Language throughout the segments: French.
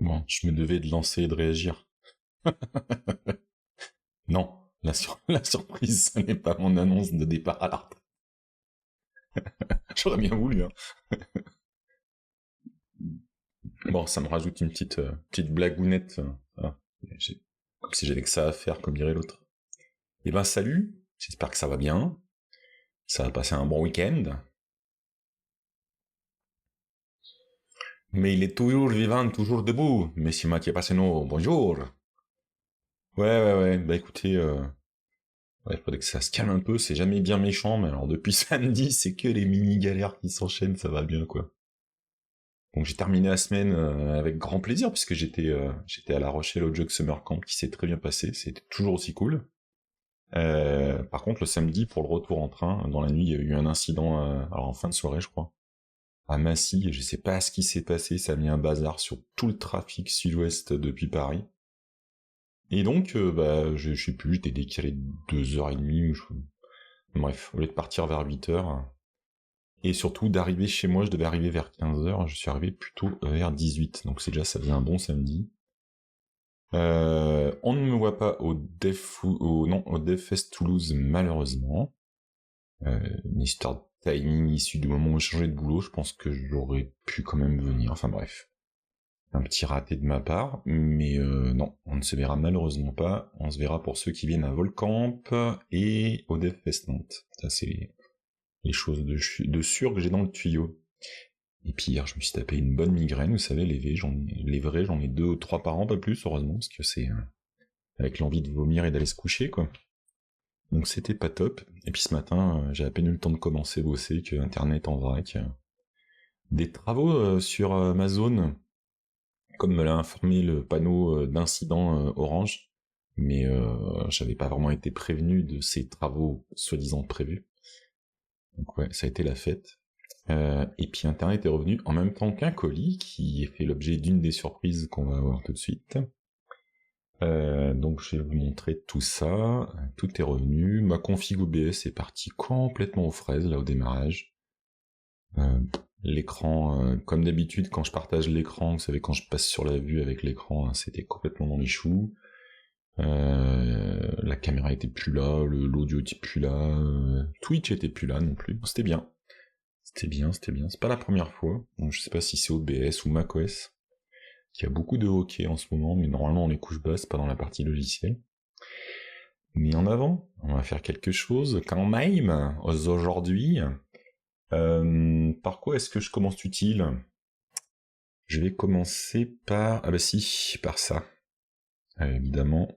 Bon, je me devais de lancer et de réagir. Non, la surprise, ce n'est pas mon annonce de départ à la retraite. J'aurais bien voulu, hein. Bon, ça me rajoute une petite blagounette. Voilà. Comme si j'avais que ça à faire, comme dirait l'autre. Eh ben, salut. J'espère que ça va bien. Ça va passer un bon week-end. Mais il est toujours vivant, toujours debout. Monsieur Mathieu Passeno, bonjour. Ouais. Bah écoutez, ouais, faudrait que ça se calme un peu. C'est jamais bien méchant, mais alors depuis samedi, c'est que les mini-galères qui s'enchaînent, ça va bien, quoi. Donc j'ai terminé la semaine avec grand plaisir, puisque j'étais à La Rochelle au Jug Summer Camp, qui s'est très bien passé. C'était toujours aussi cool. Par contre, le samedi, pour le retour en train, dans la nuit, il y a eu un incident, alors en fin de soirée, je crois, à Massy. Je sais pas ce qui s'est passé, ça a mis un bazar sur tout le trafic sud-ouest depuis Paris. Et donc, bah, je sais plus, j'étais décalé de 2h30, bref, au lieu de partir vers 8h, et surtout d'arriver chez moi, je devais arriver vers 15h, je suis arrivé plutôt vers 18h, donc c'est déjà, ça faisait un bon samedi. On ne me voit pas au DevFest Toulouse, malheureusement. Une histoire de timing issue du moment où j'ai changé de boulot, je pense que j'aurais pu quand même venir, enfin bref. Un petit raté de ma part, mais non, on ne se verra malheureusement pas, on se verra pour ceux qui viennent à Volcamp et au DevFest Nantes. Ça c'est les choses de sûr que j'ai dans le tuyau. Et puis hier, je me suis tapé une bonne migraine, vous savez, les vrais, j'en ai 2 ou 3 par an, pas plus, heureusement, parce que c'est avec l'envie de vomir et d'aller se coucher, quoi. Donc c'était pas top. Et puis ce matin, j'ai à peine eu le temps de commencer à bosser que Internet en vrac. Des travaux sur ma zone, comme me l'a informé le panneau d'incident Orange, mais j'avais pas vraiment été prévenu de ces travaux soi-disant prévus. Donc ouais, ça a été la fête. Et puis Internet est revenu en même temps qu'un colis qui fait l'objet d'une des surprises qu'on va voir tout de suite. Donc je vais vous montrer tout ça. Tout est revenu. Ma config OBS est partie complètement aux fraises là au démarrage. L'écran, comme d'habitude, quand je partage l'écran, vous savez, quand je passe sur la vue avec l'écran, hein, c'était complètement dans les choux. La caméra était plus là, l'audio était plus là, Twitch était plus là non plus. C'était bien. C'était bien. C'est pas la première fois. Donc je sais pas si c'est OBS ou macOS, qui a beaucoup de hockey en ce moment, mais normalement on les couches basses, pas dans la partie logicielle. Mais en avant, on va faire quelque chose quand même aujourd'hui. Par quoi est-ce que je commence utile? Je vais commencer par... Ah bah si, par ça. Évidemment,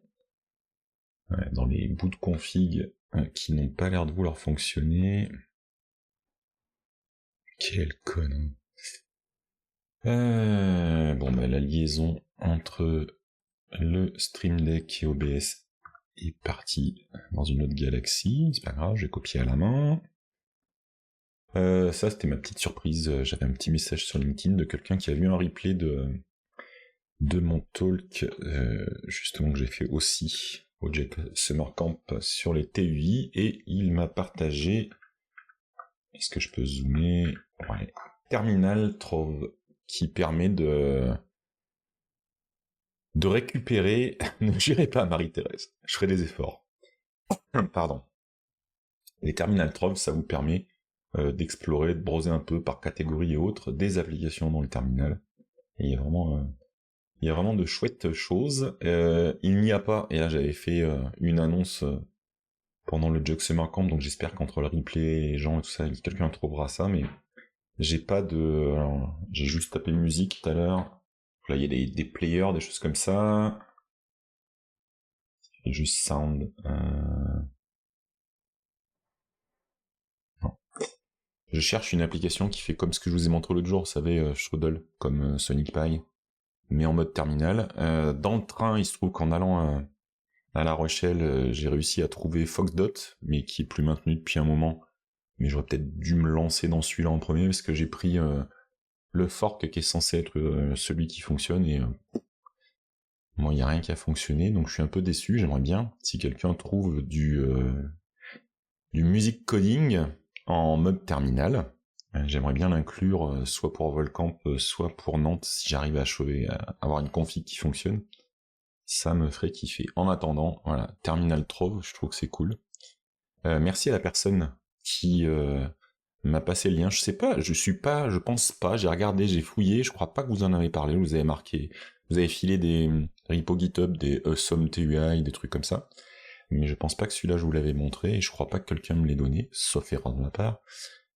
dans les bouts de config qui n'ont pas l'air de vouloir fonctionner. Quel con. Bon bah la liaison entre le Stream Deck et OBS est partie dans une autre galaxie. C'est pas grave, j'ai copié à la main. Ça c'était ma petite surprise. J'avais un petit message sur LinkedIn de quelqu'un qui a vu un replay de mon talk, justement que j'ai fait aussi au Jug Summer Camp sur les TUI, et il m'a partagé, est-ce que je peux zoomer? Ouais, Terminal Trove, qui permet de récupérer, ne jurez pas Marie-Thérèse, je ferai des efforts. Pardon. Les Terminal Trove, ça vous permet d'explorer, de browser un peu par catégorie et autres, des applications dans le terminal. Et il y a vraiment de chouettes choses. Il n'y a pas, et là j'avais fait une annonce pendant le Jug Summer Camp, donc j'espère qu'entre le replay, les gens et tout ça, quelqu'un trouvera ça, mais j'ai pas de... Alors, j'ai juste tapé musique tout à l'heure. Là il y a des players, des choses comme ça. Et juste sound. Non. Je cherche une application qui fait comme ce que je vous ai montré l'autre jour, vous savez, Strudel, comme Sonic Pi, mais en mode terminal. Dans le train, il se trouve qu'en allant à La Rochelle, j'ai réussi à trouver Foxdot, mais qui est plus maintenu depuis un moment. Mais j'aurais peut-être dû me lancer dans celui-là en premier, parce que j'ai pris le fork qui est censé être celui qui fonctionne, et moi, il n'y a rien qui a fonctionné, donc je suis un peu déçu. J'aimerais bien, si quelqu'un trouve du music coding en mode terminal, J'aimerais bien l'inclure, soit pour Volcamp, soit pour Nantes, si j'arrive à avoir une config qui fonctionne. Ça me ferait kiffer. En attendant, voilà, Terminal Trove, je trouve que c'est cool. Merci à la personne qui m'a passé le lien. Je sais pas, je pense pas, j'ai regardé, j'ai fouillé, je crois pas que vous en avez parlé, vous avez marqué, vous avez filé des repos GitHub, des Awesome TUI, des trucs comme ça. Mais je pense pas que celui-là je vous l'avais montré, et je crois pas que quelqu'un me l'ait donné, sauf erreur de ma part.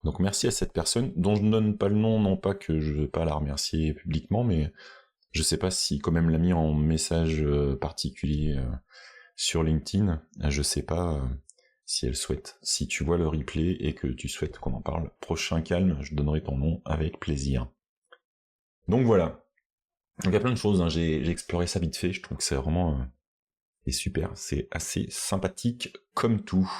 Donc merci à cette personne, dont je ne donne pas le nom, non pas que je veux pas la remercier publiquement, mais je sais pas si quand même l'a mis en message particulier sur LinkedIn, je sais pas si elle souhaite. Si tu vois le replay et que tu souhaites qu'on en parle, prochain calme, je donnerai ton nom avec plaisir. Donc voilà. Donc il y a plein de choses, hein. J'ai exploré ça vite fait, je trouve que c'est vraiment c'est super, c'est assez sympathique comme tout.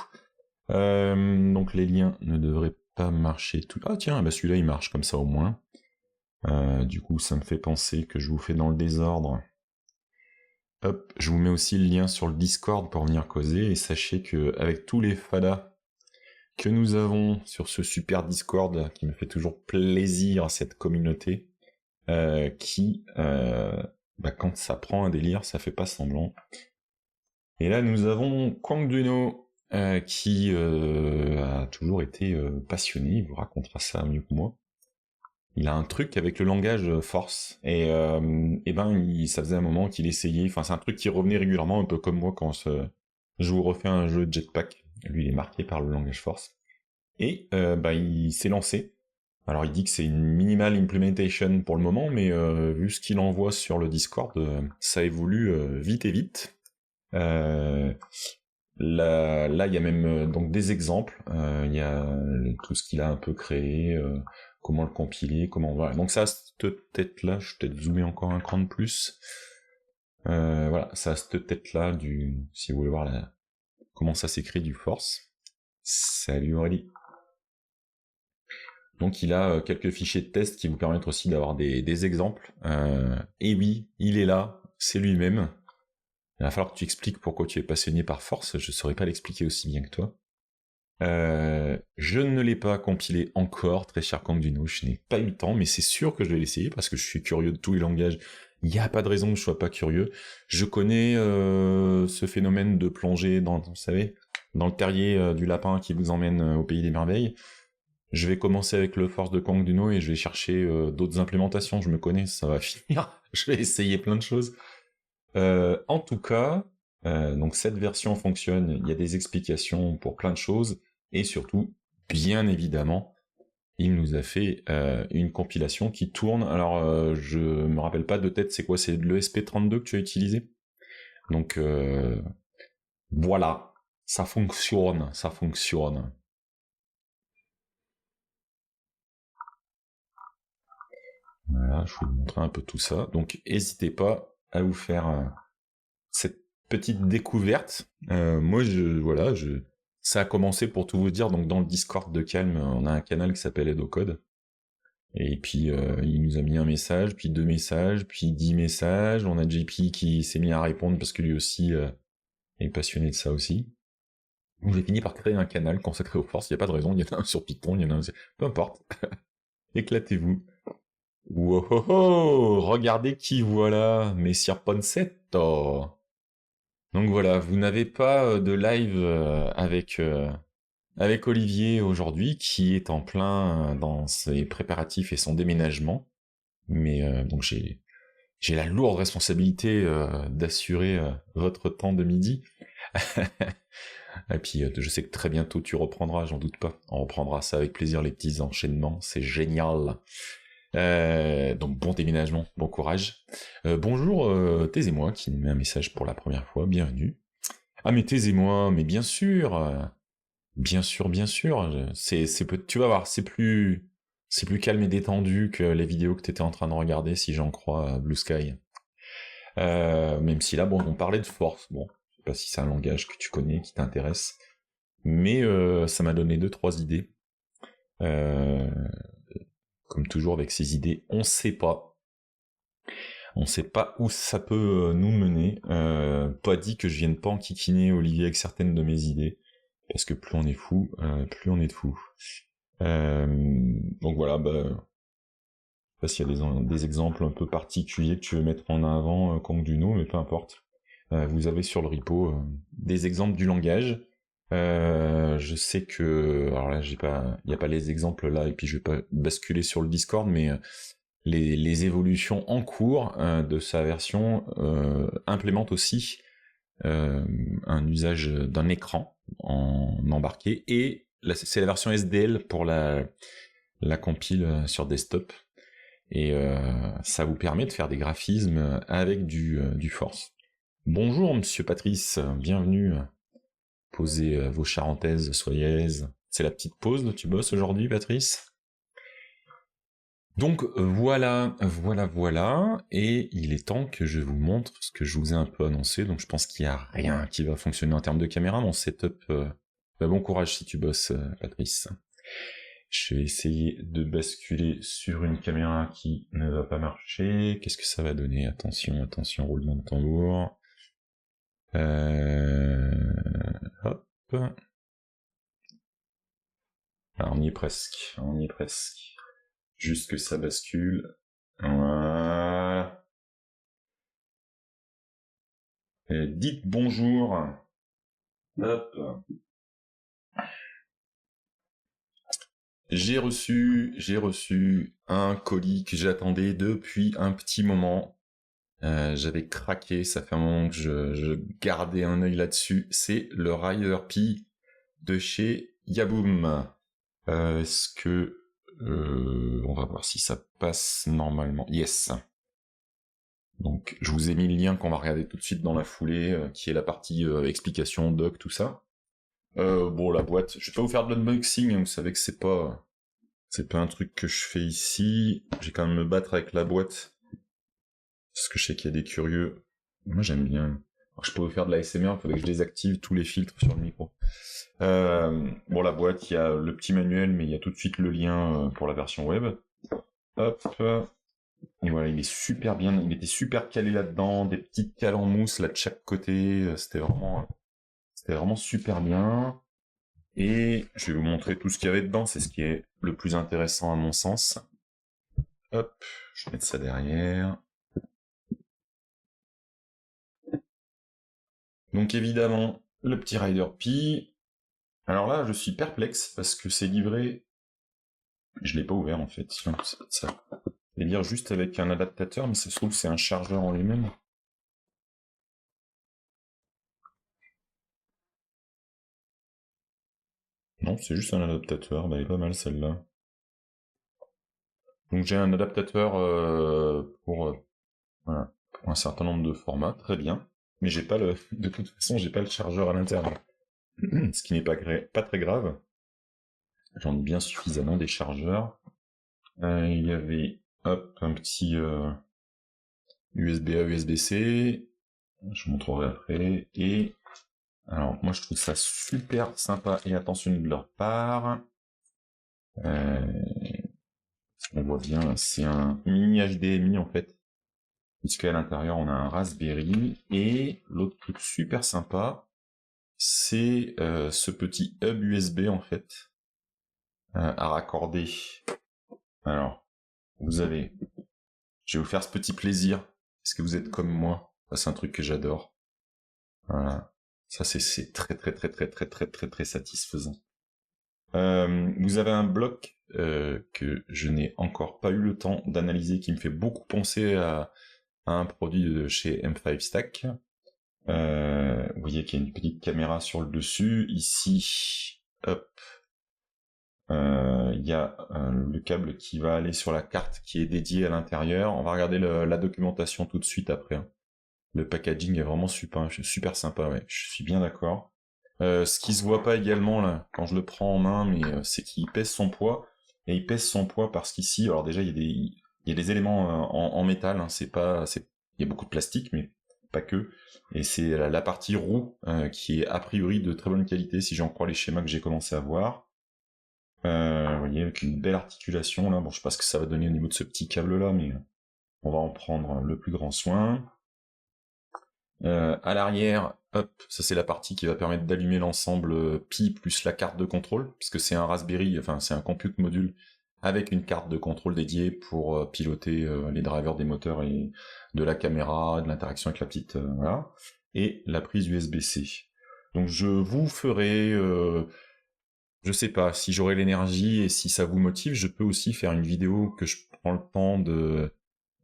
Donc les liens ne devraient pas marcher tout. Ah tiens, bah celui-là il marche comme ça au moins. Du coup ça me fait penser que je vous fais dans le désordre. Hop, je vous mets aussi le lien sur le Discord pour venir causer, et sachez que avec tous les fadas que nous avons sur ce super Discord, qui me fait toujours plaisir, cette communauté, quand ça prend un délire, ça fait pas semblant. Et là, nous avons Kwang Duno, qui a toujours été passionné, il vous racontera ça mieux que moi. Il a un truc avec le langage force, et ça faisait un moment qu'il essayait, enfin c'est un truc qui revenait régulièrement, un peu comme moi quand je vous refais un jeu de Jetpack, lui il est marqué par le langage force, et il s'est lancé. Alors il dit que c'est une minimal implementation pour le moment, mais vu ce qu'il envoie sur le Discord, ça évolue vite et vite. Là, il y a même donc des exemples. Il y a tout ce qu'il a un peu créé, comment le compiler, comment voilà. Donc ça, cette tête-là, je vais peut-être zoomer encore un cran de plus. Voilà, ça, cette tête-là si vous voulez voir comment ça s'écrit du force. Salut Aurélie. Donc il a quelques fichiers de test qui vous permettent aussi d'avoir des exemples. Et oui, il est là, c'est lui-même. Il va falloir que tu expliques pourquoi tu es passionné par force, je ne saurais pas l'expliquer aussi bien que toi. Je ne l'ai pas compilé encore, très cher Kanduno, je n'ai pas eu le temps, mais c'est sûr que je vais l'essayer, parce que je suis curieux de tous les langages. Il n'y a pas de raison que je sois pas curieux. Je connais ce phénomène de plonger vous savez, dans le terrier du lapin qui vous emmène au pays des merveilles. Je vais commencer avec le force de Kanduno et je vais chercher d'autres implémentations, je me connais, ça va finir. Je vais essayer plein de choses. En tout cas, donc cette version fonctionne, il y a des explications pour plein de choses, et surtout, bien évidemment, il nous a fait une compilation qui tourne. Alors, je me rappelle pas de tête, c'est quoi? C'est l'ESP32 que tu as utilisé? Donc, voilà, ça fonctionne, ça fonctionne. Voilà, je vais vous montrer un peu tout ça. Donc, n'hésitez pas à vous faire cette petite découverte. Moi, ça a commencé, pour tout vous dire, donc dans le Discord de Calme, on a un canal qui s'appelle EdoCode. Et puis, il nous a mis un message, puis 2 messages, puis 10 messages. On a JP qui s'est mis à répondre parce que lui aussi est passionné de ça aussi. Donc j'ai fini par créer un canal consacré aux forces. Il n'y a pas de raison, il y en a un sur Python, il y en a un... Peu importe. Éclatez-vous. Wow, oh, oh, regardez qui voilà, Messire Ponsetto. Donc voilà, vous n'avez pas de live avec Olivier aujourd'hui, qui est en plein dans ses préparatifs et son déménagement. Mais donc j'ai la lourde responsabilité d'assurer votre temps de midi. Et puis je sais que très bientôt tu reprendras, j'en doute pas. On reprendra ça avec plaisir, les petits enchaînements, c'est génial. Donc bon déménagement, bon courage. Bonjour Taisez-moi qui me met un message pour la première fois, bienvenue. Ah mais Taisez-moi, mais bien sûr, bien sûr, bien sûr. Tu vas voir, c'est plus calme et détendu que les vidéos que t'étais en train de regarder, si j'en crois Blue Sky. Même si là, bon, on parlait de force. Bon, je sais pas si c'est un langage que tu connais, qui t'intéresse, mais ça m'a donné 2-3 idées. Comme toujours avec ces idées, on sait pas. On sait pas où ça peut nous mener. Pas dit que je vienne pas enquiquiner Olivier avec certaines de mes idées, parce que plus on est fou, plus on est de fou. Donc voilà, bah, je sais pas s'il y a des exemples un peu particuliers que tu veux mettre en avant, Kong Duno, mais peu importe. Vous avez sur le repo des exemples du langage. Je sais que, alors là, il n'y a pas les exemples là, et puis je vais pas basculer sur le Discord, mais les évolutions en cours de sa version implémentent aussi un usage d'un écran en embarqué, et c'est la version SDL pour la compile sur desktop, et ça vous permet de faire des graphismes avec du Force. Bonjour Monsieur Patrice, bienvenue. Posez vos charentaises, soyez à l'aise. C'est la petite pause, tu bosses aujourd'hui, Patrice? Donc voilà, et il est temps que je vous montre ce que je vous ai un peu annoncé, donc je pense qu'il n'y a rien qui va fonctionner en termes de caméra, mon setup, bon courage si tu bosses, Patrice. Je vais essayer de basculer sur une caméra qui ne va pas marcher. Qu'est-ce que ça va donner? Attention, roulement de tambour. Hop. Alors, on y est presque. Juste que ça bascule. Voilà. Dites bonjour. Hop. J'ai reçu un colis que j'attendais depuis un petit moment. J'avais craqué, ça fait un moment que je gardais un œil là-dessus. C'est le Rider Pi de chez Yaboom. Est-ce que on va voir si ça passe normalement. Yes. Donc je vous ai mis le lien qu'on va regarder tout de suite dans la foulée, qui est la partie explication, doc, tout ça. Bon, la boîte, je vais pas vous faire de l'unboxing, hein, vous savez que c'est pas un truc que je fais ici. J'ai quand même me battre avec la boîte, parce que je sais qu'il y a des curieux. Moi j'aime bien. Alors, je peux vous faire de la SMR, il faudrait que je désactive tous les filtres sur le micro. Bon, la boîte, il y a le petit manuel, mais il y a tout de suite le lien pour la version web. Hop. Et voilà, il est super bien, il était super calé là-dedans, des petites cales en mousse là de chaque côté, c'était vraiment super bien. Et je vais vous montrer tout ce qu'il y avait dedans, c'est ce qui est le plus intéressant à mon sens. Hop, je vais mettre ça derrière. Donc évidemment, le petit Rider Pi. Alors là, je suis perplexe parce que c'est livré... Je l'ai pas ouvert en fait, c'est pas ça. Je vais lire juste avec un adaptateur, mais ça se trouve c'est un chargeur en lui-même. Non, c'est juste un adaptateur, bah elle est pas mal celle-là. Donc j'ai un adaptateur pour un certain nombre de formats, très bien. Mais j'ai pas de toute façon, j'ai pas le chargeur à l'intérieur. Ce qui n'est pas très grave. J'en ai bien suffisamment des chargeurs. Il y avait, hop, un petit USB-A, USB-C. Je vous montrerai après. Et alors, moi, je trouve ça super sympa et attentionné de leur part. On voit bien, c'est un mini HDMI en fait, puisqu'à l'intérieur on a un Raspberry, et l'autre truc super sympa, c'est ce petit hub USB en fait, à raccorder. Alors, je vais vous faire ce petit plaisir, est-ce que vous êtes comme moi? C'est un truc que j'adore. Voilà, ça c'est très satisfaisant. Vous avez un bloc que je n'ai encore pas eu le temps d'analyser, qui me fait beaucoup penser à un produit de chez M5 Stack. Vous voyez qu'il y a une petite caméra sur le dessus. Ici, hop, il y a le câble qui va aller sur la carte qui est dédiée à l'intérieur. On va regarder la documentation tout de suite après. Hein. Le packaging est vraiment super sympa, ouais, je suis bien d'accord. Ce qui se voit pas également là, quand je le prends en main, mais c'est qu'il pèse son poids. Et il pèse son poids parce qu'ici, alors déjà il y a des éléments en métal, hein, il y a beaucoup de plastique, mais pas que. Et c'est la partie roue qui est a priori de très bonne qualité, si j'en crois les schémas que j'ai commencé à voir. Vous voyez, avec une belle articulation là. Bon, je sais pas ce que ça va donner au niveau de ce petit câble là, mais on va en prendre le plus grand soin. À l'arrière, hop, ça c'est la partie qui va permettre d'allumer l'ensemble Pi plus la carte de contrôle, puisque c'est un Raspberry, enfin c'est un compute module avec une carte de contrôle dédiée pour piloter les drivers des moteurs et de la caméra, de l'interaction avec la petite, voilà, et la prise USB-C. Donc je vous ferai, je sais pas, si j'aurai l'énergie et si ça vous motive, je peux aussi faire une vidéo que je prends le temps de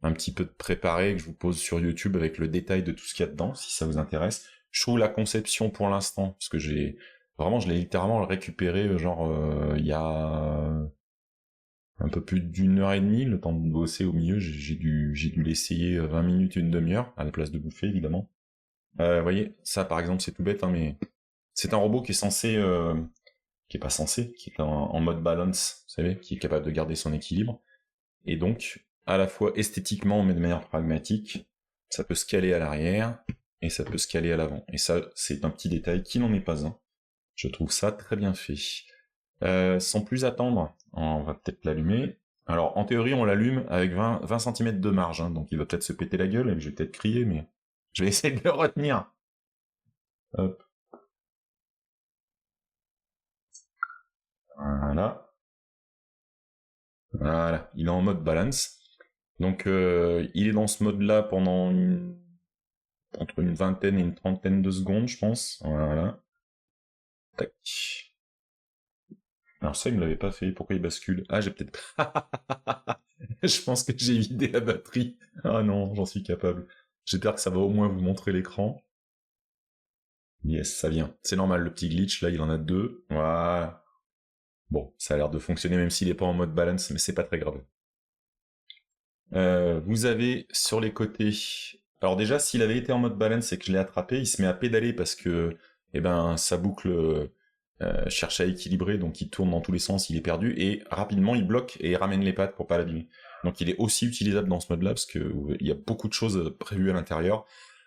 un petit peu de préparer, que je vous pose sur YouTube avec le détail de tout ce qu'il y a dedans, si ça vous intéresse. Je trouve la conception pour l'instant, parce que je l'ai littéralement récupéré, genre, il y a un peu plus d'1 heure et demie, le temps de bosser au milieu, j'ai dû l'essayer 20 minutes, une demi-heure, à la place de bouffer, évidemment. Vous voyez, ça par exemple, c'est tout bête, hein, mais c'est un robot qui est censé, qui est pas censé, qui est en mode balance, vous savez, qui est capable de garder son équilibre, et donc, à la fois esthétiquement, mais de manière pragmatique, ça peut se caler à l'arrière, et ça peut se caler à l'avant. Et ça, c'est un petit détail qui n'en est pas un. Je trouve ça très bien fait. Sans plus attendre, on va peut-être l'allumer. Alors, en théorie, on l'allume avec 20 cm de marge, hein, donc il va peut-être se péter la gueule, et je vais peut-être crier, mais je vais essayer de le retenir. Hop. Voilà. Voilà, il est en mode balance. Donc, il est dans ce mode-là pendant entre une vingtaine et une trentaine de secondes, je pense. Voilà. Tac. Alors ça, il me l'avait pas fait. Pourquoi il bascule? Ah, j'ai peut-être... Je pense que j'ai vidé la batterie. Ah non, j'en suis capable. J'espère que ça va au moins vous montrer l'écran. Yes, ça vient. C'est normal, le petit glitch, là, il en a deux. Voilà. Bon, ça a l'air de fonctionner même s'il est pas en mode balance, mais c'est pas très grave. Vous avez sur les côtés... Alors déjà, s'il avait été en mode balance et que je l'ai attrapé, il se met à pédaler parce que, eh ben, sa boucle cherche à équilibrer, donc il tourne dans tous les sens, il est perdu, et rapidement il bloque et ramène les pattes pour pas l'abîmer. Donc il est aussi utilisable dans ce mode-là, parce que il y a beaucoup de choses prévues à l'intérieur.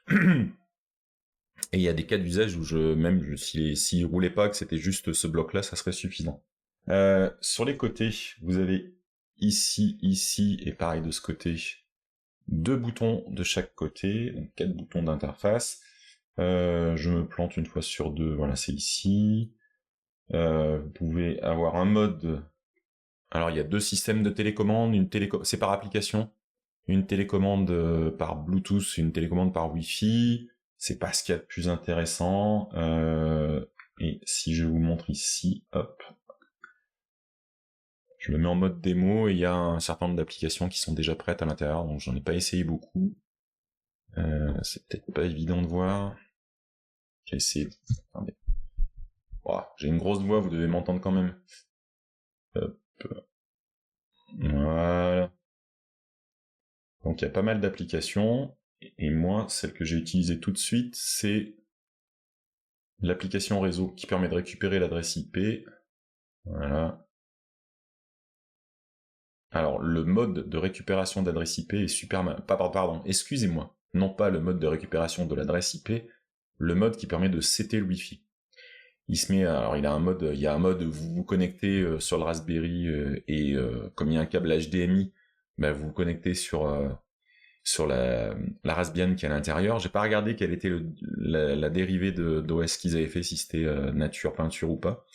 Et il y a des cas d'usage où s'il roulait pas, que c'était juste ce bloc-là, ça serait suffisant. Sur les côtés, vous avez ici, et pareil de ce côté, 2 boutons de chaque côté, donc 4 boutons d'interface. Je me plante une fois sur deux, voilà, c'est ici. Vous pouvez avoir un mode... Alors, il y a 2 systèmes de télécommande, c'est par application, une télécommande par Bluetooth, une télécommande par Wi-Fi. C'est pas ce qu'il y a de plus intéressant. Et si je vous montre ici, hop, je le mets en mode démo, et il y a un certain nombre d'applications qui sont déjà prêtes à l'intérieur, donc j'en ai pas essayé beaucoup. C'est peut-être pas évident de voir. J'ai essayé... Attendez. Oh, j'ai une grosse voix, vous devez m'entendre quand même. Hop. Voilà. Donc il y a pas mal d'applications, et moi, celle que j'ai utilisée tout de suite, c'est l'application réseau qui permet de récupérer l'adresse IP. Voilà. Alors, le mode de récupération d'adresse IP est super mal... Pardon, excusez-moi. Non pas le mode de récupération de l'adresse IP, le mode qui permet de setter le Wi-Fi. Il se met, alors il y a un mode vous vous connectez sur le Raspberry et comme il y a un câble HDMI, bah, vous vous connectez sur la Raspbian qui est à l'intérieur. J'ai pas regardé quelle était la dérivée d'OS qu'ils avaient fait, si c'était nature, peinture ou pas.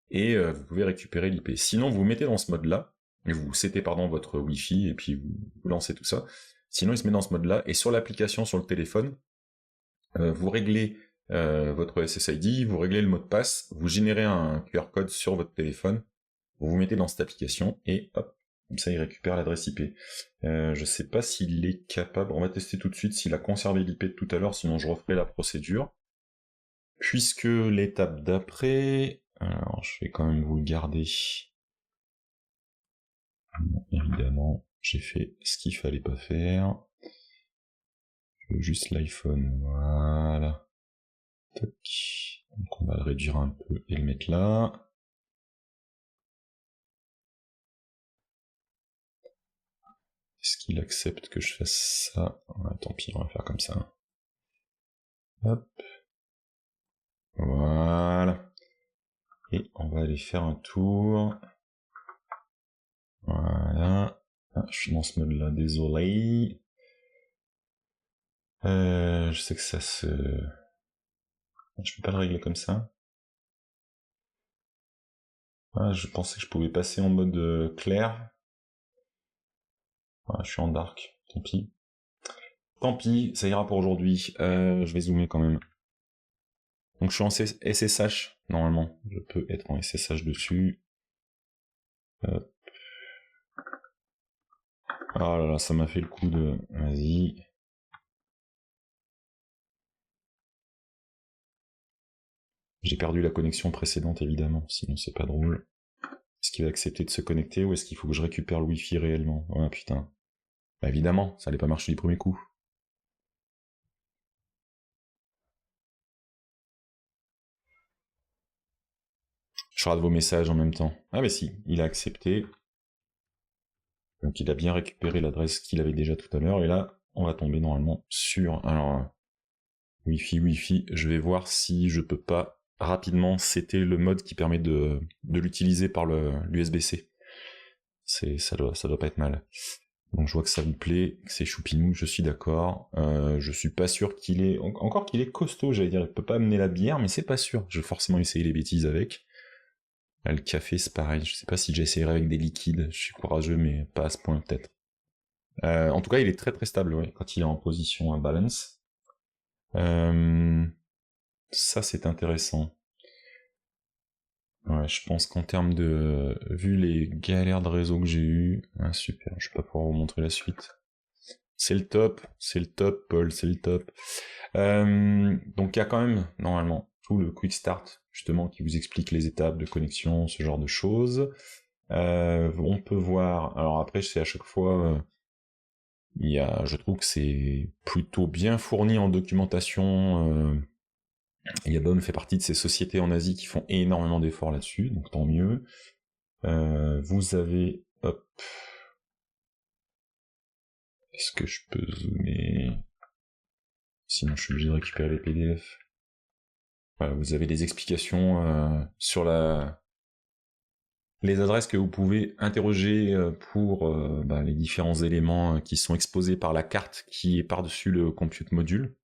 Et vous pouvez récupérer l'IP. Sinon, vous vous mettez dans ce mode-là, et vous settez votre Wi-Fi, et puis vous lancez tout ça. Sinon, il se met dans ce mode-là, et sur l'application, sur le téléphone, vous réglez votre SSID, vous réglez le mot de passe, vous générez un QR code sur votre téléphone, vous vous mettez dans cette application, et hop, comme ça il récupère l'adresse IP. Je sais pas s'il est capable, on va tester tout de suite s'il a conservé l'IP de tout à l'heure, sinon je referai la procédure. Puisque l'étape d'après, alors je vais quand même vous le garder. Évidemment, j'ai fait ce qu'il fallait pas faire. Je veux juste l'iPhone, voilà. Tac. Donc on va le réduire un peu et le mettre là. Est-ce qu'il accepte que je fasse ça? Ouais, tant pis, on va faire comme ça. Hop. Voilà. Et on va aller faire un tour. Voilà. Ah, je suis dans ce mode-là, désolé. Je sais que ça se... Je peux pas le régler comme ça. Ah, je pensais que je pouvais passer en mode clair. Ah, je suis en dark, tant pis. Tant pis, ça ira pour aujourd'hui. Je vais zoomer quand même. Donc je suis en SSH, normalement. Je peux être en SSH dessus. Hop. Ah là là, ça m'a fait le coup de... Vas-y. J'ai perdu la connexion précédente, évidemment, sinon c'est pas drôle. Est-ce qu'il va accepter de se connecter ou est-ce qu'il faut que je récupère le Wi-Fi réellement? Ah putain. Bah évidemment, ça allait pas marcher du premier coup. Je rate vos messages en même temps. Ah bah si, il a accepté. Donc il a bien récupéré l'adresse qu'il avait déjà tout à l'heure. Et là, on va tomber normalement sur... Alors, Wi-Fi, je vais voir si je peux pas rapidement setter le mode qui permet de l'utiliser par l'USB-C. Ça doit pas être mal. Donc je vois que ça vous plaît, que c'est choupinou, je suis d'accord. Je suis pas sûr qu'il est... Encore qu'il est costaud, j'allais dire, il peut pas amener la bière, mais c'est pas sûr. Je vais forcément essayer les bêtises avec. Là, le café, c'est pareil. Je sais pas si j'essaierai avec des liquides. Je suis courageux, mais pas à ce point, peut-être. En tout cas, il est très très stable, ouais, quand il est en position balance. Ça, c'est intéressant. Ouais, je pense qu'en termes de... Vu les galères de réseau que j'ai eues... Ah, super, je vais pas pouvoir vous montrer la suite. C'est le top, Paul, c'est le top. Donc il y a quand même, normalement, tout le quick start, justement, qui vous explique les étapes de connexion, ce genre de choses. On peut voir... Alors après, c'est à chaque fois... je trouve que c'est plutôt bien fourni en documentation. Yabom fait partie de ces sociétés en Asie qui font énormément d'efforts là-dessus, donc tant mieux. Vous avez... Hop. Est-ce que je peux zoomer? Sinon je suis obligé de récupérer les PDF. Voilà, vous avez des explications sur les adresses que vous pouvez interroger pour les différents éléments qui sont exposés par la carte qui est par-dessus le compute module.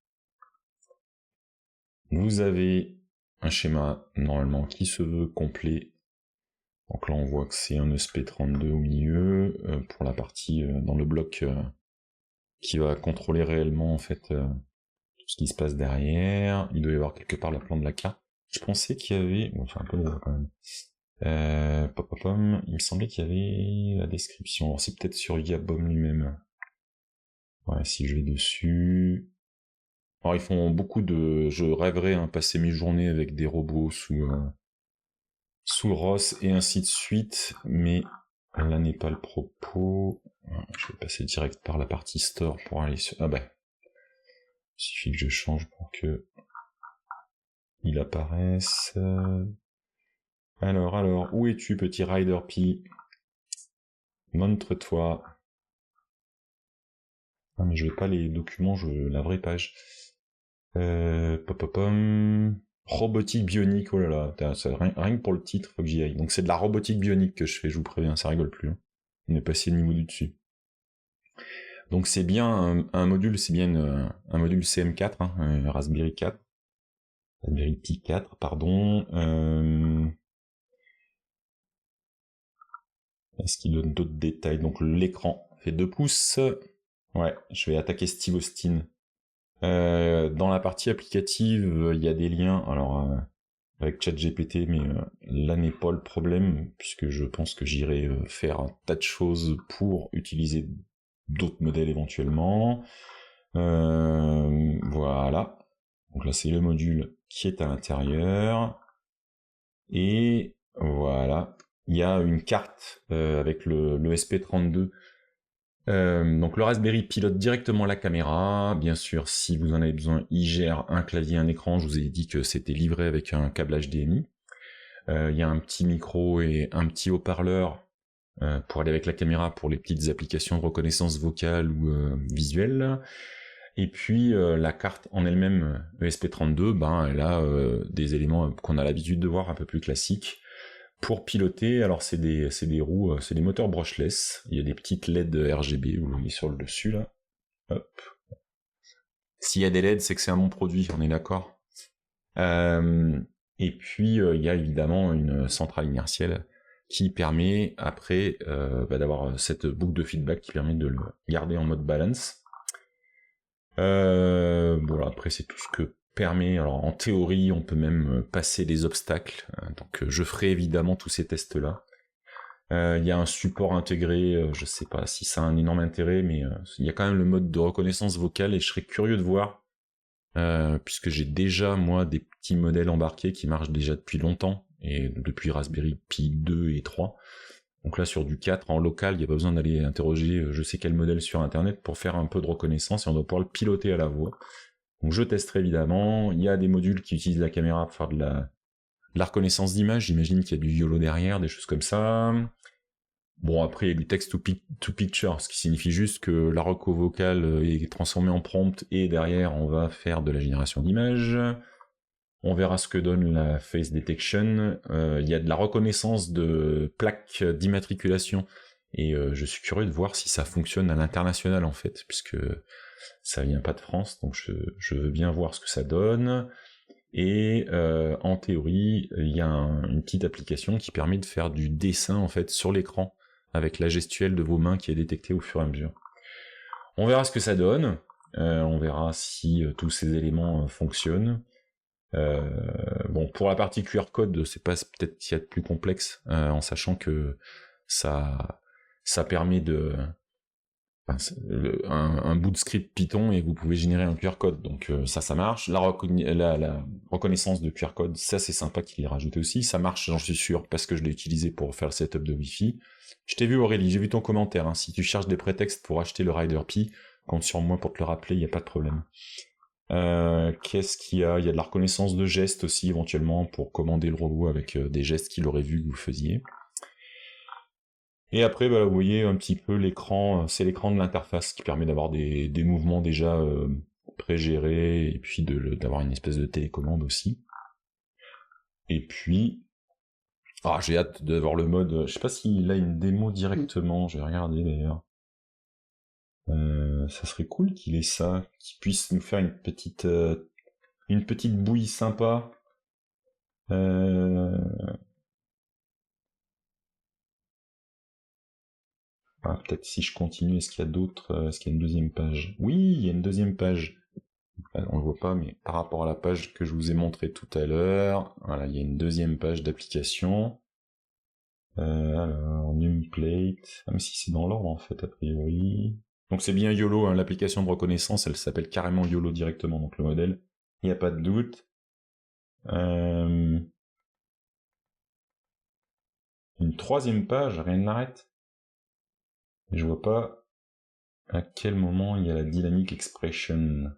Vous avez un schéma, normalement, qui se veut complet. Donc là, on voit que c'est un ESP32 au milieu, pour la partie dans le bloc qui va contrôler réellement, en fait, tout ce qui se passe derrière. Il doit y avoir quelque part la plante de la carte. Je pensais qu'il y avait... Bon, c'est un peu lourd, quand même. Il me semblait qu'il y avait la description. Alors, c'est peut-être sur Yabom lui-même. Ouais, si je vais dessus... Alors ils font beaucoup de... Je rêverais passer mes journées avec des robots sous ROS et ainsi de suite, mais là n'est pas le propos. Je vais passer direct par la partie store pour aller sur... Ah bah, il suffit que je change pour que il apparaisse. Alors, où es-tu, petit Rider P? Montre-toi. Ah mais je vais pas les documents, la vraie page. Robotique bionique, oh là là, rien que pour le titre, faut que j'y aille. Donc c'est de la robotique bionique que je fais, je vous préviens, ça rigole plus. Hein. On est passé le niveau du dessus. Donc c'est bien un module, c'est bien un module CM4, hein, un Raspberry 4. Raspberry Pi 4, pardon. Est-ce qu'il donne d'autres détails? Donc l'écran fait 2 pouces. Ouais, je vais attaquer Steve Austin. Dans la partie applicative, il y a des liens, alors avec ChatGPT, mais là n'est pas le problème, puisque je pense que j'irai faire un tas de choses pour utiliser d'autres modèles éventuellement. Voilà. Donc là, c'est le module qui est à l'intérieur. Et voilà. Il y a une carte avec le SP32. Donc le Raspberry pilote directement la caméra. Bien sûr, si vous en avez besoin, il gère un clavier, un écran. Je vous ai dit que c'était livré avec un câble HDMI. Il y a un petit micro et un petit haut-parleur pour aller avec la caméra pour les petites applications de reconnaissance vocale ou visuelle. Et puis la carte en elle-même ESP32, elle a des éléments qu'on a l'habitude de voir un peu plus classiques. Pour piloter, alors c'est des roues, c'est des moteurs brushless. Il y a des petites LED RGB, vous voyez sur le dessus là. Hop. S'il y a des LED, c'est que c'est un bon produit, on est d'accord. Et puis il y a évidemment une centrale inertielle qui permet après d'avoir cette boucle de feedback qui permet de le garder en mode balance. Bon, après c'est tout ce que permet. Alors en théorie, on peut même passer les obstacles. Donc je ferai évidemment tous ces tests-là. Il y a un support intégré, je sais pas si ça a un énorme intérêt, mais il y a quand même le mode de reconnaissance vocale et je serais curieux de voir, puisque j'ai déjà moi des petits modèles embarqués qui marchent déjà depuis longtemps, et depuis Raspberry Pi 2 et 3. Donc là sur du 4 en local, il n'y a pas besoin d'aller interroger je sais quel modèle sur internet pour faire un peu de reconnaissance et on doit pouvoir le piloter à la voix. Donc je testerai évidemment, il y a des modules qui utilisent la caméra pour faire de la reconnaissance d'image, j'imagine qu'il y a du YOLO derrière, des choses comme ça. Bon, après, il y a du text to picture, ce qui signifie juste que la reco vocale est transformée en prompt, et derrière, on va faire de la génération d'images. On verra ce que donne la face detection. Il y a de la reconnaissance de plaques d'immatriculation, et je suis curieux de voir si ça fonctionne à l'international, en fait, puisque ça vient pas de France, donc je veux bien voir ce que ça donne. Et en théorie, il y a une petite application qui permet de faire du dessin en fait sur l'écran avec la gestuelle de vos mains qui est détectée au fur et à mesure. On verra ce que ça donne, on verra si tous ces éléments fonctionnent. Bon, pour la partie QR code, c'est pas peut-être qu'il y a de plus complexe, en sachant que ça permet de un bout de script Python et vous pouvez générer un QR code, donc ça marche. La reconnaissance de QR code, ça c'est sympa qu'il ait rajouté aussi, ça marche j'en suis sûr parce que je l'ai utilisé pour faire le setup de Wi-Fi. Je t'ai vu Aurélie, j'ai vu ton commentaire, hein. Si tu cherches des prétextes pour acheter le Rider Pi, compte sur moi pour te le rappeler, il n'y a pas de problème. Qu'est-ce qu'il y a? Il y a de la reconnaissance de gestes aussi éventuellement pour commander le robot avec des gestes qu'il aurait vu que vous faisiez. Et après, vous voyez un petit peu l'écran, c'est l'écran de l'interface qui permet d'avoir des mouvements déjà pré-gérés, et puis d'avoir une espèce de télécommande aussi. Et puis, j'ai hâte de voir le mode, je sais pas s'il a une démo directement, j'ai regardé d'ailleurs. Ça serait cool qu'il ait ça, qu'il puisse nous faire une petite bouille sympa. Peut-être si je continue, est-ce qu'il y a d'autres, est-ce qu'il y a une deuxième page? Oui, il y a une deuxième page. On le voit pas, mais par rapport à la page que je vous ai montrée tout à l'heure, voilà, il y a une deuxième page d'application. Alors, Numplate, même si c'est dans l'ordre en fait, a priori. Donc c'est bien YOLO, hein, l'application de reconnaissance, elle s'appelle carrément YOLO directement, donc le modèle, il n'y a pas de doute. Une troisième page, rien n'arrête. Je vois pas à quel moment il y a la dynamic expression.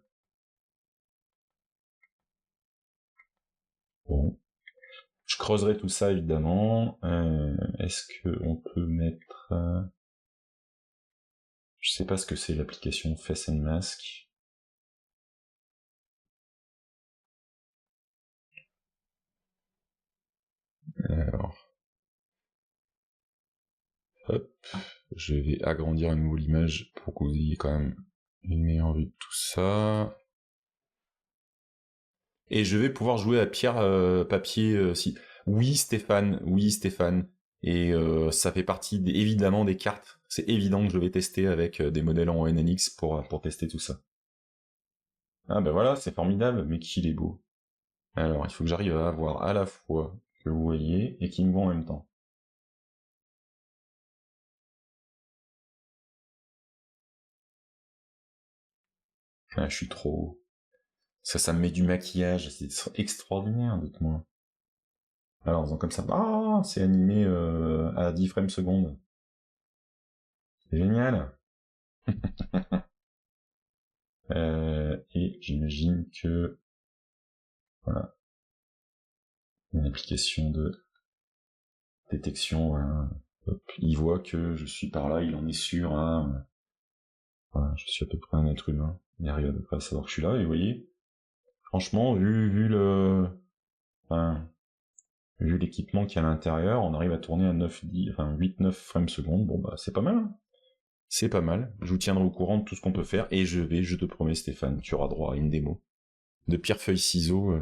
Bon. Je creuserai tout ça évidemment. Est-ce qu'on peut mettre... Je sais pas ce que c'est l'application Face and Mask. Alors... Hop. Je vais agrandir à nouveau l'image pour que vous ayez quand même une meilleure vue de tout ça. Et je vais pouvoir jouer à pierre, papier, si... Oui Stéphane. Et ça fait partie évidemment des cartes. C'est évident que je vais tester avec des modèles en NNX pour tester tout ça. Ah ben voilà, c'est formidable, mais qu'il est beau. Alors, il faut que j'arrive à avoir à la fois que vous voyez et qui me voit en même temps. Ah, je suis trop haut. Ça me met du maquillage, c'est extraordinaire, dites-moi. Alors, en faisant comme ça, c'est animé à 10 frames secondes. C'est génial. Et j'imagine que... Voilà. Une application de détection. Hop. Il voit que je suis par là, il en est sûr. Voilà, je suis à peu près un être humain. Il arrive à peu près à savoir que je suis là, et vous voyez, franchement, vu l'équipement qu'il y a à l'intérieur, on arrive à tourner à 8-9 frames secondes. Bon bah c'est pas mal. Hein. C'est pas mal. Je vous tiendrai au courant de tout ce qu'on peut faire, et je te promets Stéphane, tu auras droit à une démo. De pierre, feuille, ciseaux.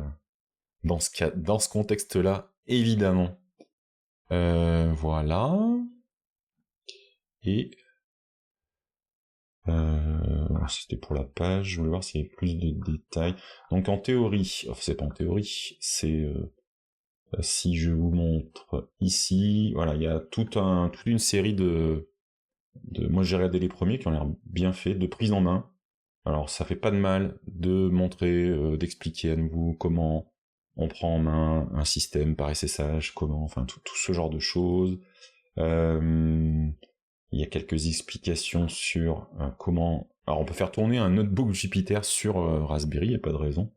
dans ce contexte-là, évidemment. Voilà. Et c'était pour la page, je voulais voir s'il y avait plus de détails. Donc en théorie, enfin c'est pas en théorie, c'est si je vous montre ici, voilà, il y a toute une série moi j'ai regardé les premiers qui ont l'air bien faits, de prise en main. Alors ça fait pas de mal de montrer, d'expliquer à nouveau comment on prend en main un système par SSH, comment, enfin tout ce genre de choses. Il y a quelques explications sur comment... Alors on peut faire tourner un notebook Jupyter sur Raspberry, il n'y a pas de raison.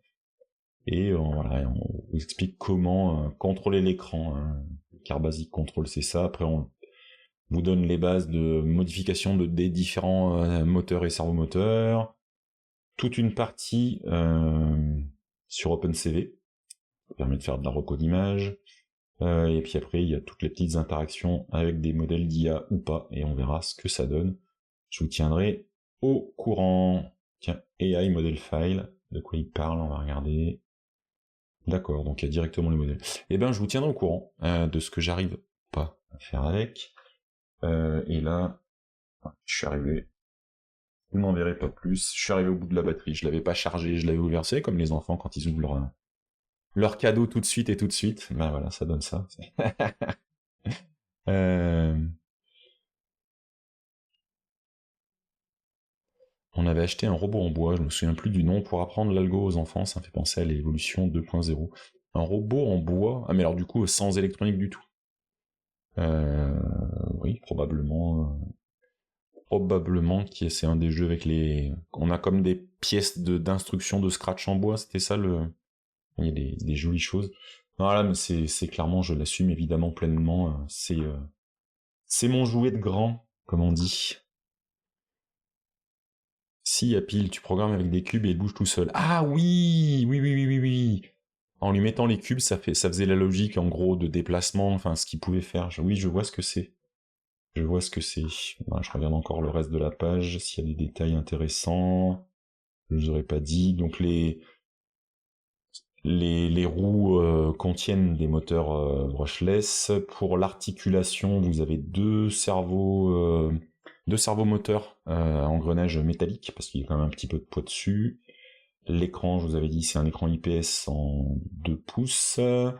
Et voilà, on vous explique comment contrôler l'écran. Hein. Car basique contrôle, c'est ça. Après, on vous donne les bases de modification des différents moteurs et servomoteurs. Toute une partie sur OpenCV, qui permet de faire de la reco d'images. Et puis après, il y a toutes les petites interactions avec des modèles d'IA ou pas, et on verra ce que ça donne. Je vous tiendrai au courant. Tiens, AI Model File, de quoi il parle, on va regarder. D'accord, donc il y a directement les modèles. Eh ben, je vous tiendrai au courant de ce que j'arrive pas à faire avec. Et là, je suis arrivé. Vous n'en verrez pas plus. Je suis arrivé au bout de la batterie. Je l'avais pas chargé, je l'avais ouvert. C'est comme les enfants quand ils ouvrent leur cadeau tout de suite et tout de suite. Ben voilà, ça donne ça. On avait acheté un robot en bois, je me souviens plus du nom, pour apprendre l'algo aux enfants, ça me fait penser à l'évolution 2.0. Un robot en bois, ah mais alors du coup sans électronique du tout. Oui, probablement que c'est un des jeux avec les... On a comme des pièces d'instruction de scratch en bois, c'était ça le... Il y a des jolies choses. Voilà, mais c'est clairement, je l'assume évidemment pleinement, c'est mon jouet de grand, comme on dit. Si, à pile, tu programmes avec des cubes et il bouge tout seul. Ah oui, oui, oui, oui, oui, oui. En lui mettant les cubes, ça faisait la logique, en gros, de déplacement, enfin, ce qu'il pouvait faire. Oui, je vois ce que c'est. Je vois ce que c'est. Voilà, je regarde encore le reste de la page, s'il y a des détails intéressants. Je vous aurais pas dit. Donc les roues contiennent des moteurs brushless. Pour l'articulation, vous avez deux servomoteurs engrenages métalliques, parce qu'il y a quand même un petit peu de poids dessus. L'écran, je vous avais dit, c'est un écran IPS en 2 pouces. Il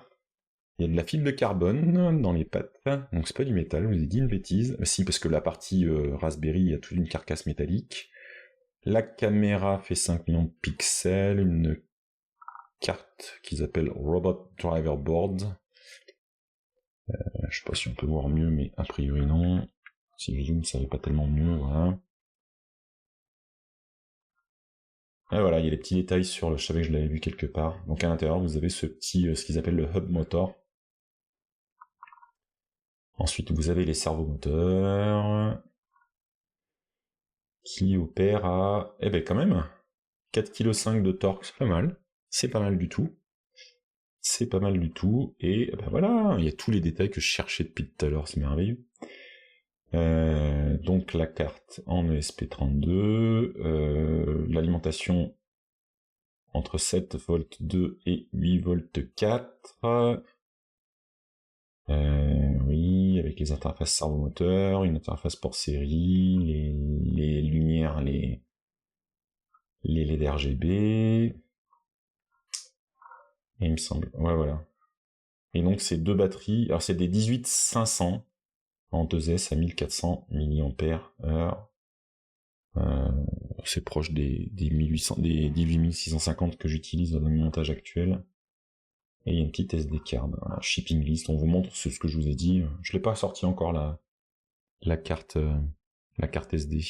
y a de la fibre de carbone dans les pattes, donc c'est pas du métal, je vous ai dit une bêtise. Si, parce que la partie Raspberry, il y a toute une carcasse métallique. La caméra fait 5 millions de pixels, une carte qu'ils appellent Robot Driver Board. Je sais pas si on peut voir mieux, mais a priori non. Si je zoome, ça va pas tellement mieux, voilà. Et voilà, il y a les petits détails sur je savais que je l'avais vu quelque part. Donc à l'intérieur, vous avez ce qu'ils appellent le hub motor. Ensuite, vous avez les servomoteurs qui opèrent à, eh ben quand même, 4,5 kg de torque, c'est pas mal. C'est pas mal du tout. C'est pas mal du tout. Et ben voilà, il y a tous les détails que je cherchais depuis tout à l'heure, c'est merveilleux. Donc la carte en ESP32, l'alimentation entre 7 volts 2 et 8 volts 4. Oui, avec les interfaces servomoteur, une interface port série, les lumières, les LED RGB. Et il me semble, ouais voilà. Et donc ces deux batteries, alors c'est des 18500 en 2S à 1400 mAh. C'est proche des 18650 que j'utilise dans mon montage actuel. Et il y a une petite SD card, voilà, shipping list, on vous montre ce que je vous ai dit. Je l'ai pas sorti encore la carte SD.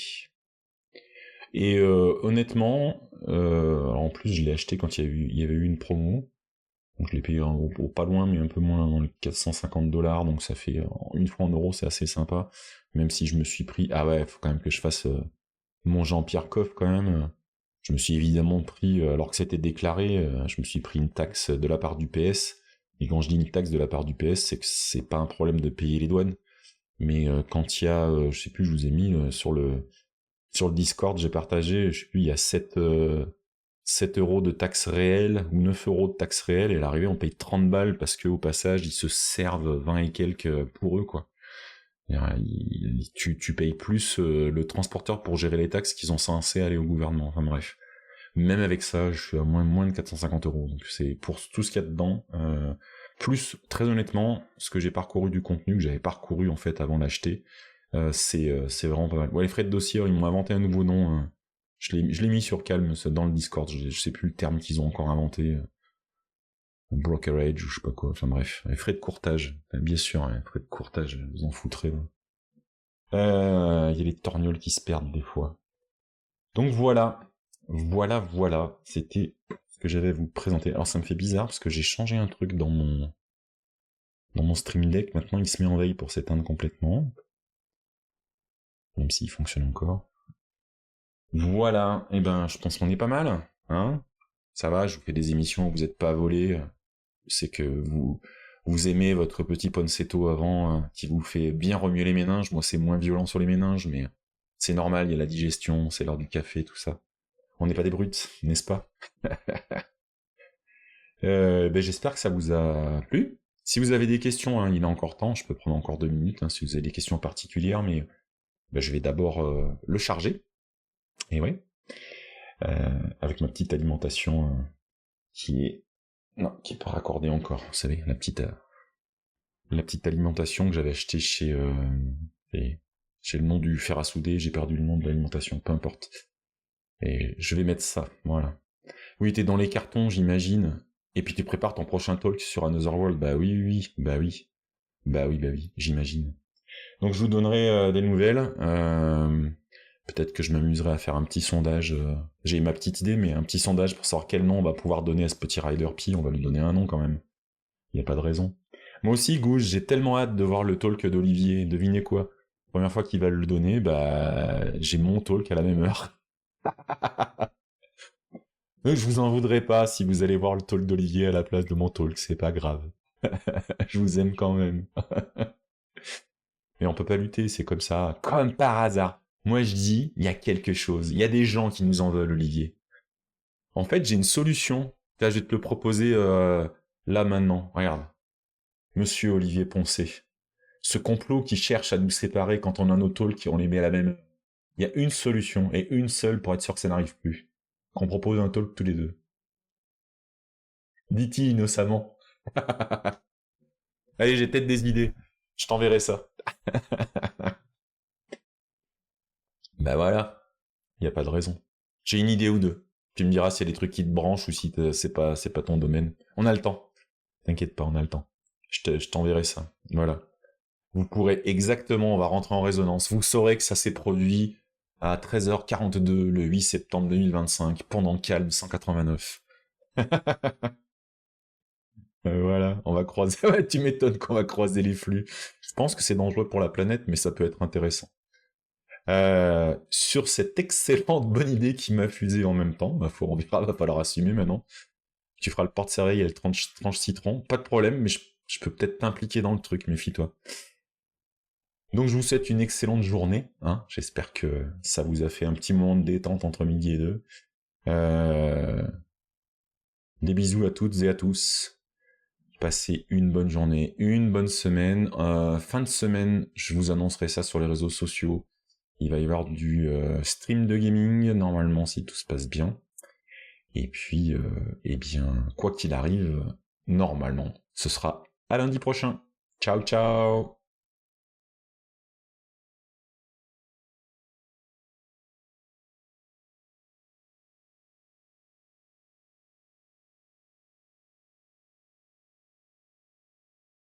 Et honnêtement, en plus je l'ai acheté quand il y avait eu une promo. Donc je l'ai payé pas loin, mais un peu moins, dans les 450 $, donc ça fait une fois en euros, c'est assez sympa. Même si je me suis pris, ah ouais, faut quand même que je fasse mon Jean-Pierre Coff quand même. Je me suis évidemment pris, alors que c'était déclaré, je me suis pris une taxe de la part du PS. Et quand je dis une taxe de la part du PS, c'est que c'est pas un problème de payer les douanes. Mais quand il y a, je sais plus, je vous ai mis sur le Discord, j'ai partagé, je sais plus, il y a 7 7 euros de taxes réelles ou 9 euros de taxes réelles, et à l'arrivée, on paye 30 balles parce qu'au passage, ils se servent 20 et quelques pour eux, quoi. Tu payes plus le transporteur pour gérer les taxes qu'ils ont censé aller au gouvernement. Enfin bref. Même avec ça, je suis à moins de 450 euros. Donc c'est pour tout ce qu'il y a dedans. Plus, très honnêtement, ce que j'ai parcouru du contenu, que j'avais parcouru en fait avant d'acheter, c'est vraiment pas mal. Ouais, les frais de dossier, ils m'ont inventé un nouveau nom. Je l'ai mis sur Calm dans le Discord. Je sais plus le terme qu'ils ont encore inventé. Brokerage ou je sais pas quoi. Enfin bref, les frais de courtage. Bien sûr, les frais de courtage, vous en foutrez. Il y a les torgnoles qui se perdent des fois. Donc voilà. Voilà. C'était ce que j'avais à vous présenter. Alors ça me fait bizarre parce que j'ai changé un truc dans mon Stream Deck. Maintenant il se met en veille pour s'éteindre complètement. Même s'il fonctionne encore. Voilà. Et ben je pense qu'on est pas mal. Hein, ça va, je vous fais des émissions où vous n'êtes pas volé. C'est que vous aimez votre petit Ponceto avant, qui vous fait bien remuer les méninges. Moi, c'est moins violent sur les méninges, mais c'est normal, il y a la digestion, c'est l'heure du café, tout ça. On n'est pas des brutes, n'est-ce pas? J'espère que ça vous a plu. Si vous avez des questions, hein, il est encore temps, je peux prendre encore 2 minutes, hein, si vous avez des questions particulières, mais je vais d'abord le charger. Et ouais. Avec ma petite alimentation qui est pas raccordée encore, vous savez, la petite alimentation que j'avais achetée chez le nom du fer à souder, j'ai perdu le nom de l'alimentation, peu importe. Et je vais mettre ça, voilà. Oui, t'es dans les cartons, j'imagine, et puis tu prépares ton prochain talk sur Another World, bah oui, j'imagine. Donc je vous donnerai des nouvelles, peut-être que je m'amuserai à faire un petit sondage, j'ai ma petite idée, mais un petit sondage pour savoir quel nom on va pouvoir donner à ce petit Rider Pi, on va lui donner un nom quand même. Y a pas de raison. Moi aussi, Gouge, j'ai tellement hâte de voir le talk d'Olivier, devinez quoi? Première fois qu'il va le donner, j'ai mon talk à la même heure. Donc je vous en voudrais pas si vous allez voir le talk d'Olivier à la place de mon talk, c'est pas grave. Je vous aime quand même. Mais on peut pas lutter, c'est comme ça, comme par hasard. Moi je dis, il y a quelque chose, il y a des gens qui nous en veulent, Olivier. En fait, j'ai une solution. Là, je vais te le proposer là maintenant. Regarde. Monsieur Olivier Poncet. Ce complot qui cherche à nous séparer quand on a nos talks et on les met à la même. Il y a une solution, et une seule pour être sûr que ça n'arrive plus. Qu'on propose un talk tous les deux. Dit-il innocemment. Allez, j'ai peut-être des idées. Je t'enverrai ça. Bah voilà. Il n'y a pas de raison. J'ai une idée ou deux. Tu me diras s'il y a des trucs qui te branchent ou si c'est pas ton domaine. On a le temps. T'inquiète pas, on a le temps. Je t'enverrai ça. Voilà. Vous pourrez exactement, on va rentrer en résonance. Vous saurez que ça s'est produit à 13h42 le 8 septembre 2025 pendant Calme 189. Voilà, on va croiser. Ouais, tu m'étonnes qu'on va croiser les flux. Je pense que c'est dangereux pour la planète, mais ça peut être intéressant. Sur cette excellente bonne idée qui m'a fusé en même temps, on verra, va falloir assumer maintenant. Tu feras le porte-céréales et le tranche citron, pas de problème, mais je peux peut-être t'impliquer dans le truc, méfie-toi. Donc je vous souhaite une excellente journée, hein. J'espère que ça vous a fait un petit moment de détente entre midi et 2. Des bisous à toutes et à tous. Passez une bonne journée, une bonne semaine. Fin de semaine, je vous annoncerai ça sur les réseaux sociaux. Il va y avoir du stream de gaming, normalement, si tout se passe bien. Et puis, eh bien, quoi qu'il arrive, normalement, ce sera à lundi prochain. Ciao, ciao!